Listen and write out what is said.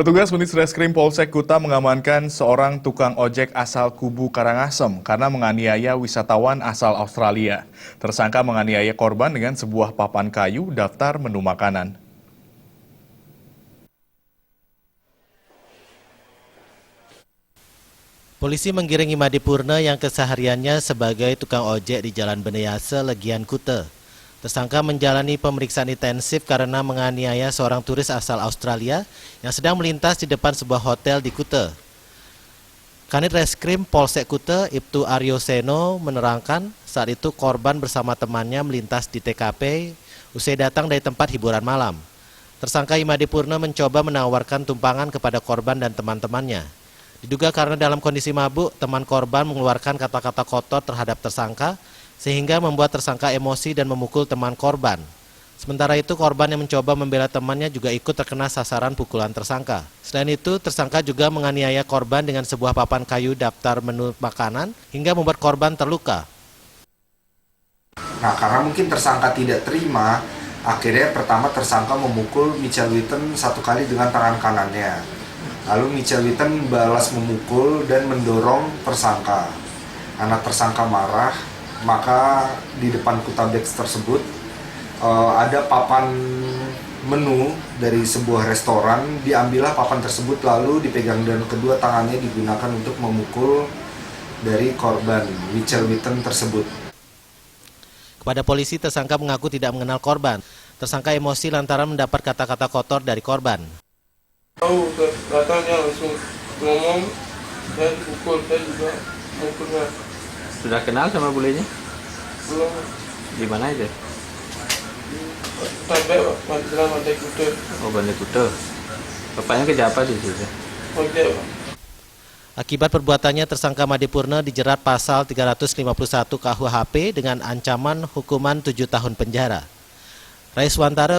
Petugas unit Reskrim Polsek Kuta mengamankan seorang tukang ojek asal Kubu Karangasem karena menganiaya wisatawan asal Australia. Tersangka menganiaya korban dengan sebuah papan kayu daftar menu makanan. Polisi menggiring Imadi Purna yang kesehariannya sebagai tukang ojek di Jalan Beneyase, Legian Kuta. Tersangka menjalani pemeriksaan intensif karena menganiaya seorang turis asal Australia yang sedang melintas di depan sebuah hotel di Kuta. Kanit Reskrim Polsek Kuta, Ibtu Aryo Seno, menerangkan saat itu korban bersama temannya melintas di TKP usai datang dari tempat hiburan malam. Tersangka Imadi Purna mencoba menawarkan tumpangan kepada korban dan teman-temannya. Diduga karena dalam kondisi mabuk, teman korban mengeluarkan kata-kata kotor terhadap tersangka, sehingga membuat tersangka emosi dan memukul teman korban. Sementara itu, korban yang mencoba membela temannya juga ikut terkena sasaran pukulan tersangka. Selain itu, tersangka juga menganiaya korban dengan sebuah papan kayu daftar menu makanan, hingga membuat korban terluka. Nah, karena mungkin tersangka tidak terima, akhirnya pertama tersangka memukul Michael Witten satu kali dengan tangan kanannya. Lalu Michael Witten balas memukul dan mendorong tersangka. Anak tersangka marah, maka di depan Kuta Beks tersebut ada papan menu dari sebuah restoran. Diambillah papan tersebut lalu dipegang dan kedua tangannya digunakan untuk memukul dari korban Michael Witten tersebut. Kepada polisi, tersangka mengaku tidak mengenal korban. Tersangka emosi lantaran mendapat kata-kata kotor dari korban. Tahu datangnya langsung ngomong, saya dipukul, saya juga mukulnya. Sudah kenal sama bulenya? Belum. Di mana itu? Sampai Jalan Bandai Kuta. Oh, Bandai Kuta. Bapaknya kerja apa di situ? Ojek. Akibat perbuatannya, tersangka Imadi Purna dijerat pasal 351 KUHP dengan ancaman hukuman 7 tahun penjara. Raiswantara